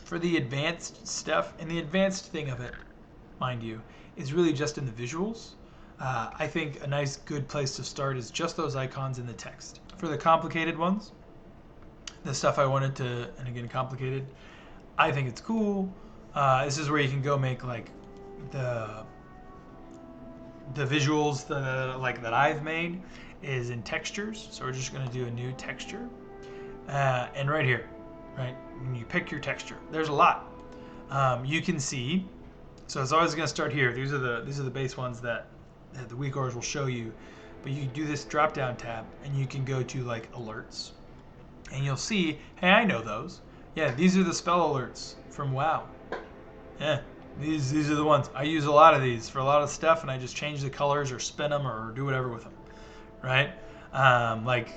For the advanced stuff, and the advanced thing of it, mind you, is really just in the visuals. I think a nice good place to start is just those icons in the text. For the complicated ones, the stuff I wanted to, and again complicated, I think it's cool. This is where you can go make like the visuals that I've made is in textures. So we're just going to do a new texture, and right here, right, when you pick your texture, there's a lot. You can see. So it's always going to start here. These are the base ones that the WeakAuras will show you. But you do this drop down tab, and you can go to like alerts, and you'll see, hey, I know those. Yeah, these are the spell alerts from WoW. Yeah, these are the ones. I use a lot of these for a lot of stuff, and I just change the colors or spin them or do whatever with them, right? Like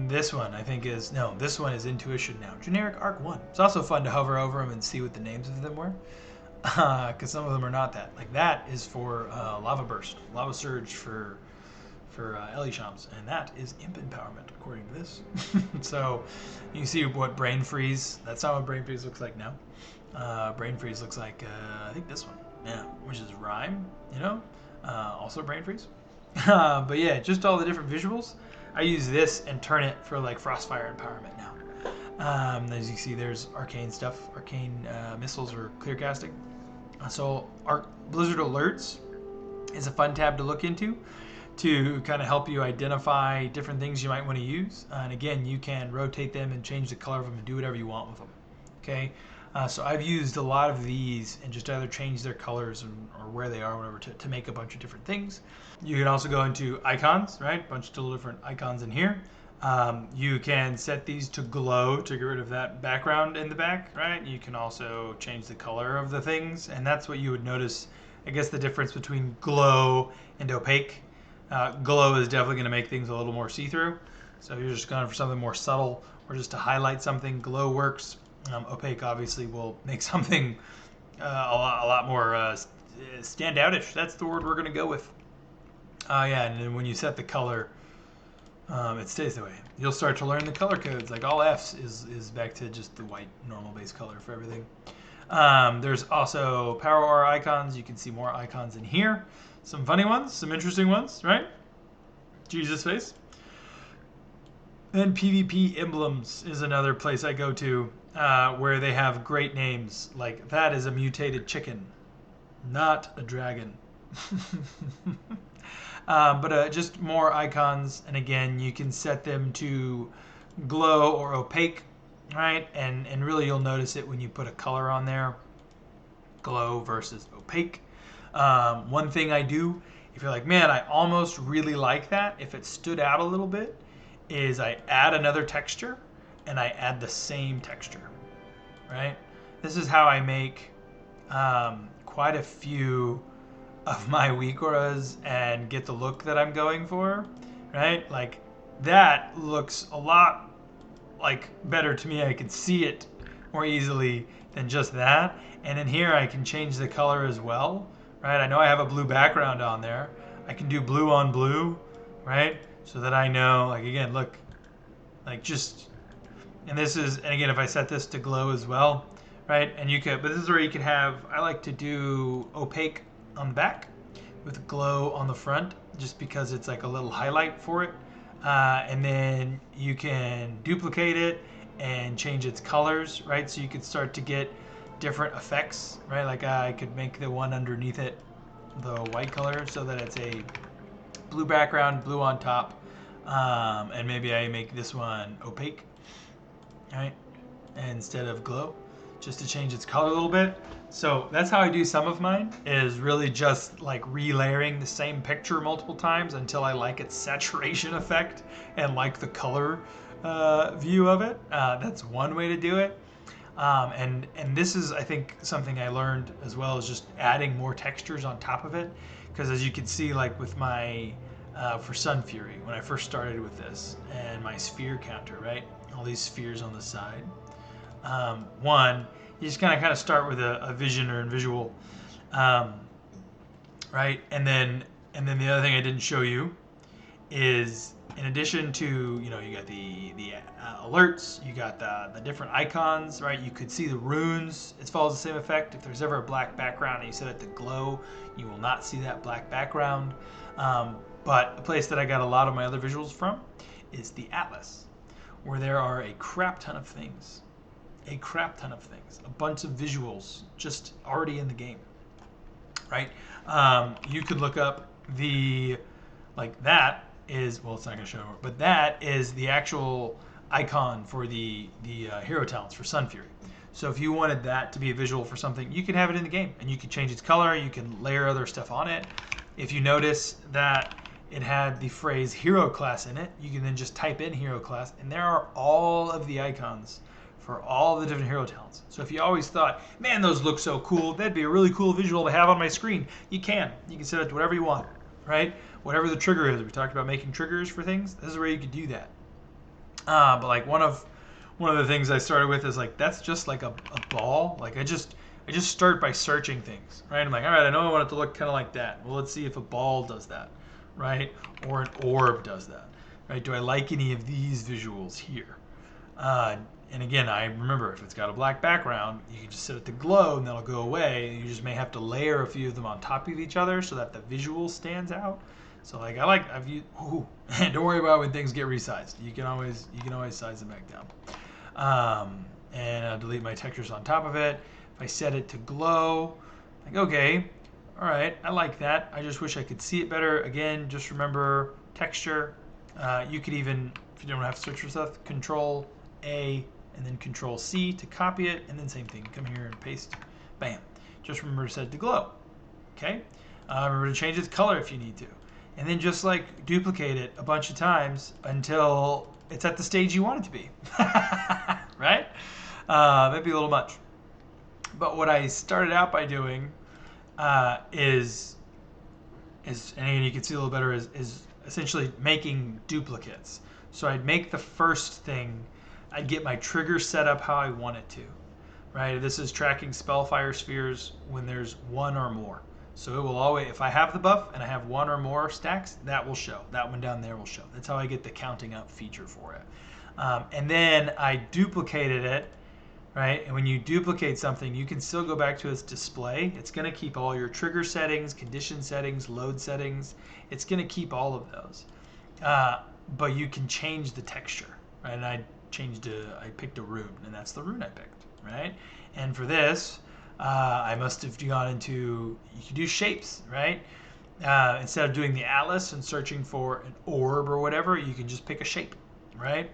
this one, I think this one is Intuition now. Generic Arc 1. It's also fun to hover over them and see what the names of them were, because some of them are not that. Like that is for Lava Burst, Lava Surge for Elishams, and that is Imp Empowerment, according to this. So you can see what Brain Freeze, that's not what Brain Freeze looks like now. Brain Freeze looks like, I think this one, yeah, which is Rhyme, also Brain Freeze. But yeah, just all the different visuals. I use this and turn it for like Frostfire Empowerment now. As you see, there's arcane stuff, arcane missiles or clear casting. So Blizzard Alerts is a fun tab to look into to kind of help you identify different things you might want to use. And again, you can rotate them and change the color of them and do whatever you want with them. Okay, so I've used a lot of these and just either change their colors or where they are, whatever, to make a bunch of different things. You can also go into icons, right? A bunch of different icons in here. You can set these to glow to get rid of that background in the back, right? You can also change the color of the things, and that's what you would notice. I guess the difference between glow and opaque. Glow is definitely going to make things a little more see-through. So if you're just going for something more subtle or just to highlight something, glow works. Opaque obviously will make something a lot more stand outish. That's the word we're going to go with. Yeah, and then when you set the color, it stays that way. You'll start to learn the color codes. Like all Fs is back to just the white normal base color for everything. There's also Power Aura icons. You can see more icons in here. Some funny ones, some interesting ones, right? Jesus face. Then PvP emblems is another place I go to where they have great names. Like that is a mutated chicken, not a dragon. But just more icons, and again, you can set them to glow or opaque, right? And really you'll notice it when you put a color on there, glow versus opaque. One thing I do, if you're like, man, I almost really like that, if it stood out a little bit, is I add another texture and I add the same texture, right? This is how I make quite a few of my WeakAuras and get the look that I'm going for, right? Like that looks a lot like better to me. I can see it more easily than just that. And in here I can change the color as well, right? I know I have a blue background on there. I can do blue on blue, right? So that I know, like again, look, like just, and this is, and again, if I set this to glow as well, right? And you could, but this is where you could have, I like to do opaque on the back with glow on the front, just because it's like a little highlight for it. And then you can duplicate it and change its colors, right? So you could start to get different effects, right? Like I could make the one underneath it the white color so that it's a blue background, blue on top, and maybe I make this one opaque, right? Instead of glow, just to change its color a little bit. So that's how I do some of mine, is really just like relayering the same picture multiple times until I like its saturation effect and like the color view of it. That's one way to do it. And this is, I think, something I learned as well, is just adding more textures on top of it. Because as you can see, like with my, for Sun Fury, when I first started with this, and my sphere counter, right? All these spheres on the side. One, you just kind of start with a vision or a visual, right? And then the other thing I didn't show you is in addition to, you know, you got the alerts, you got the different icons, right? You could see the runes. It follows the same effect. If there's ever a black background and you set it to glow, you will not see that black background. But a place that I got a lot of my other visuals from is the Atlas, where there are a crap ton of things. A crap ton of things. A bunch of visuals just already in the game, right? You could look up the, like that is, well, it's not going to show, but that is the actual icon for the hero talents for Sun Fury. So if you wanted that to be a visual for something, you could have it in the game, and you could change its color. You can layer other stuff on it. If you notice that it had the phrase hero class in it, you can then just type in hero class, and there are all of the icons for all the different hero talents. So if you always thought, man, those look so cool, that'd be a really cool visual to have on my screen, you can set it to whatever you want, right? Whatever the trigger is. We talked about making triggers for things. This is where you could do that. But like one of the things I started with is like, that's just like a ball. Like I just start by searching things, right? I'm like, all right, I know I want it to look kind of like that. Well, let's see if a ball does that, right? Or an orb does that, right? Do I like any of these visuals here? And again, I remember if it's got a black background, you can just set it to glow and that'll go away. You just may have to layer a few of them on top of each other so that the visual stands out. So like I've used, don't worry about when things get resized. You can always size them back down. And I'll delete my textures on top of it. If I set it to glow, like okay, all right, I like that. I just wish I could see it better. Again, just remember texture. You could even, if you don't have to search for stuff, Control A and then Control C to copy it, and then same thing, come here and paste, bam. Just remember to set it to glow, okay? Remember to change its color if you need to. And then just like duplicate it a bunch of times until it's at the stage you want it to be, right? Maybe a little much. But what I started out by doing is, and again you can see a little better, is essentially making duplicates. So I'd make the first thing, I'd get my trigger set up how I want it to, right? This is tracking Spellfire spheres when there's one or more. So it will always, if I have the buff and I have one or more stacks, that will show. That one down there will show. That's how I get the counting up feature for it. And then I duplicated it, right? And when you duplicate something, you can still go back to its display. It's going to keep all your trigger settings, condition settings, load settings. It's going to keep all of those. But you can change the texture, right? And I picked a rune, and that's the rune I picked, right? And for this, I must have gone into, you can do shapes, right? Instead of doing the Atlas and searching for an orb or whatever, you can just pick a shape, right?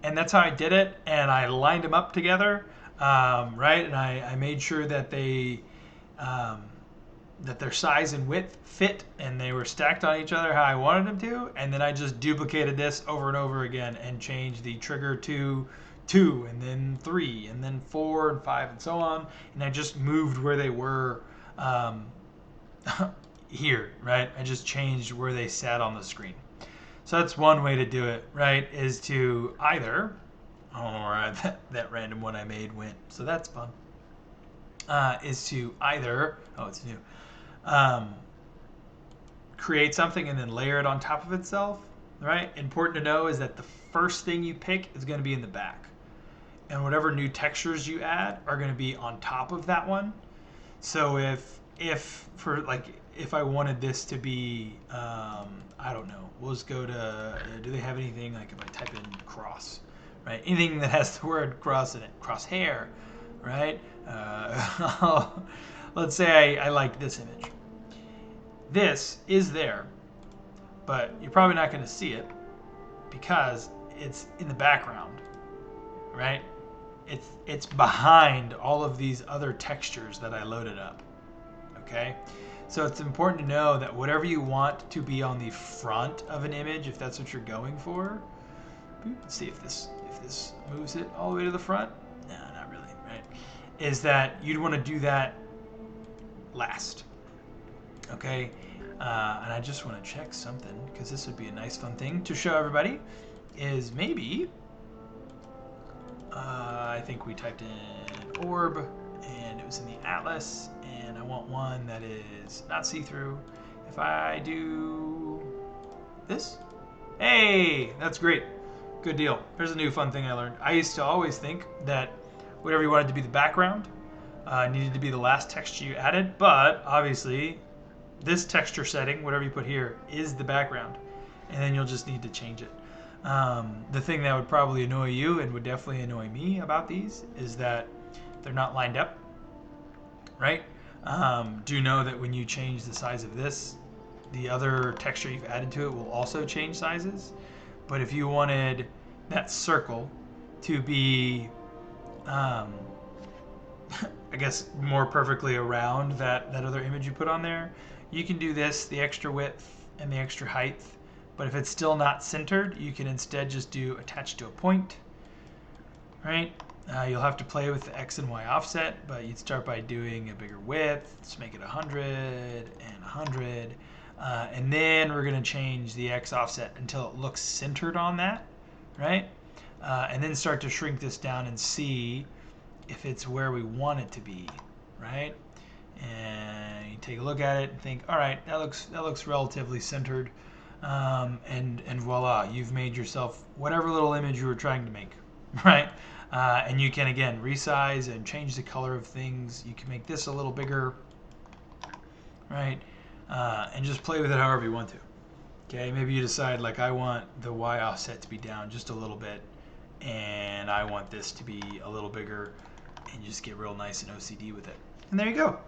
And that's how I did it, and I lined them up together, right? And I made sure that they, that their size and width fit, and they were stacked on each other how I wanted them to, and then I just duplicated this over and over again and changed the trigger to 2, and then 3, and then 4 and 5, and so on, and I just moved where they were here, right? I just changed where they sat on the screen. So that's one way to do it, right, is to either, I don't know where that random one I made went, so that's fun, is to either, oh, it's new, create something and then layer it on top of itself, right? Important to know is that the first thing you pick is going to be in the back, and whatever new textures you add are going to be on top of that one. So if I wanted this to be, I don't know, we'll just go to, do they have anything, like if I type in cross, right? Anything that has the word cross in it, crosshair, right? Let's say I like this image. This is there, but you're probably not going to see it because it's in the background, right? It's behind all of these other textures that I loaded up, okay? So it's important to know that whatever you want to be on the front of an image, if that's what you're going for, let's see if this moves it all the way to the front. No, not really, right? Is that you'd want to do that last, okay? And I just want to check something because this would be a nice fun thing to show everybody. Is maybe I think we typed in orb and it was in the Atlas, and I want one that is not see-through. If I do This? Hey, that's great. Good deal. There's a new fun thing I learned. I used to always think that whatever you wanted to be the background needed to be the last texture you added, but obviously this texture setting, whatever you put here, is the background, and then you'll just need to change it. The thing that would probably annoy you and would definitely annoy me about these is that they're not lined up, right? Do know that when you change the size of this, the other texture you've added to it will also change sizes. But if you wanted that circle to be, I guess, more perfectly around that other image you put on there, you can do this, the extra width and the extra height. But if it's still not centered, you can instead just do attach to a point, right? You'll have to play with the X and Y offset, but you'd start by doing a bigger width. Let's make it 100 and 100. And then we're going to change the X offset until it looks centered on that, right? And then start to shrink this down and see if it's where we want it to be, right? And you take a look at it and think, all right, that looks relatively centered. And voila, you've made yourself whatever little image you were trying to make, right? And you can, again, resize and change the color of things. You can make this a little bigger, right? And just play with it however you want to. Okay, maybe you decide, like, I want the Y offset to be down just a little bit, and I want this to be a little bigger, and you just get real nice and OCD with it. And there you go.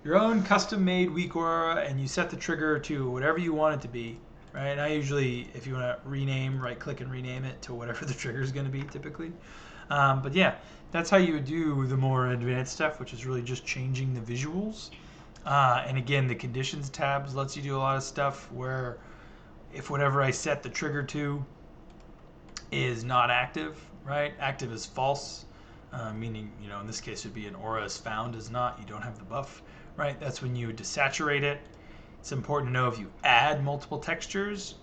Your own custom-made WeakAura, and you set the trigger to whatever you want it to be, right? And I usually, if you want to rename, right-click and rename it to whatever the trigger is going to be, typically. But yeah, that's how you would do the more advanced stuff, which is really just changing the visuals. And again, the conditions tabs lets you do a lot of stuff where if whatever I set the trigger to is not active, right? Active is false, meaning, you know, in this case it would be an aura is found is not, you don't have the buff, right? That's when you would desaturate it. It's important to know if you add multiple textures,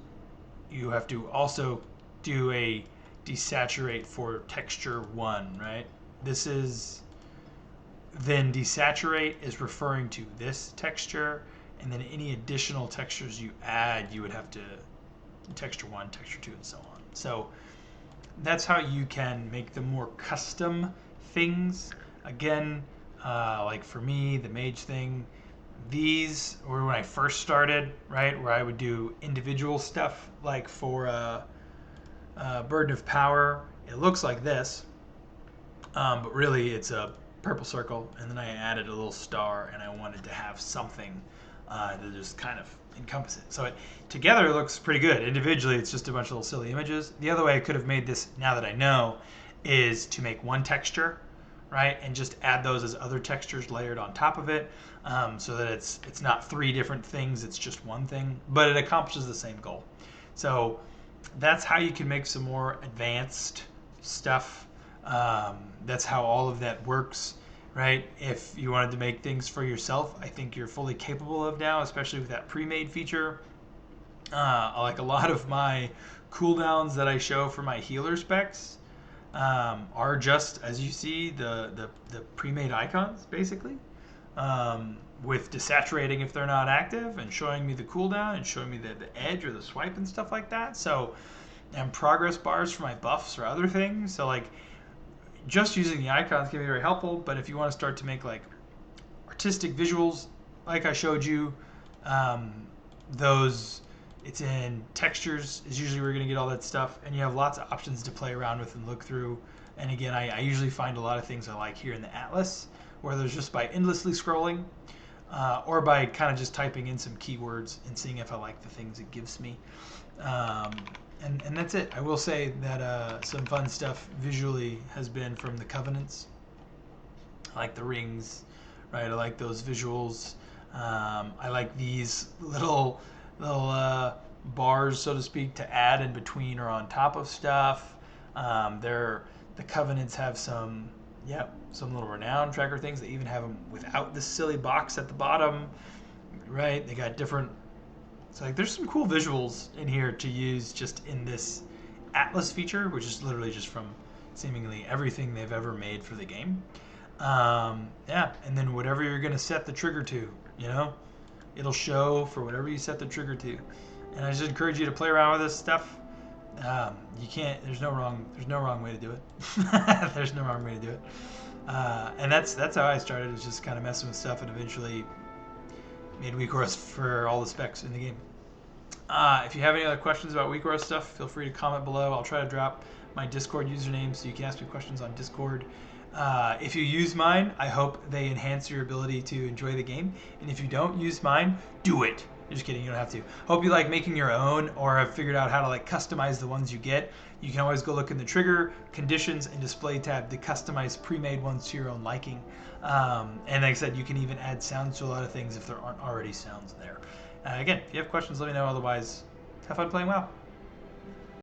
you have to also do a desaturate for texture 1, right? This is, then desaturate is referring to this texture, and then any additional textures you add, you would have to texture 1, texture 2, and so on. So that's how you can make the more custom things. Again, like for me, the mage thing, these were when I first started, right, where I would do individual stuff, like for Burden of Power, it looks like this, but really it's a purple circle, and then I added a little star, and I wanted to have something to just kind of encompass it. So it together looks pretty good. Individually, it's just a bunch of little silly images. The other way I could have made this, now that I know, is to make one texture, right, and just add those as other textures layered on top of it, so that it's not 3 different things, it's just one thing, but it accomplishes the same goal. So that's how you can make some more advanced stuff. That's how all of that works, right? If you wanted to make things for yourself, I think you're fully capable of now, especially with that pre-made feature. Like a lot of my cooldowns that I show for my healer specs are just, as you see, the pre-made icons, basically, with desaturating if they're not active, and showing me the cooldown, and showing me the edge or the swipe and stuff like that. So, and progress bars for my buffs or other things. So, like, just using the icons can be very helpful, but if you want to start to make like artistic visuals, like I showed you, those, it's in textures is usually where you're going to get all that stuff, and you have lots of options to play around with and look through. And again, I usually find a lot of things I like here in the Atlas, where there's just by endlessly scrolling, or by kind of just typing in some keywords and seeing if I like the things it gives me. And that's it. I will say that some fun stuff visually has been from the Covenants. I like the rings, right? I like those visuals. I like these little bars, so to speak, to add in between or on top of stuff. The Covenants have some little renown tracker things. They even have them without this silly box at the bottom, right? They got different. So like, there's some cool visuals in here to use just in this Atlas feature, which is literally just from seemingly everything they've ever made for the game. And then whatever you're going to set the trigger to, you know, it'll show for whatever you set the trigger to. And I just encourage you to play around with this stuff. You can't. There's no wrong way to do it. There's no wrong way to do it. And that's how I started. Is just kind of messing with stuff, and eventually made WeakAuras for all the specs in the game. If you have any other questions about WeakAuras stuff, feel free to comment below. I'll try to drop my Discord username so you can ask me questions on Discord. If you use mine, I hope they enhance your ability to enjoy the game. And if you don't use mine, do it. Just kidding, you don't have to. Hope you like making your own or have figured out how to like customize the ones you get. You can always go look in the trigger, conditions, and display tab to customize pre-made ones to your own liking. And like I said, you can even add sounds to a lot of things if there aren't already sounds there. Again, if you have questions, let me know. Otherwise, have fun playing WoW.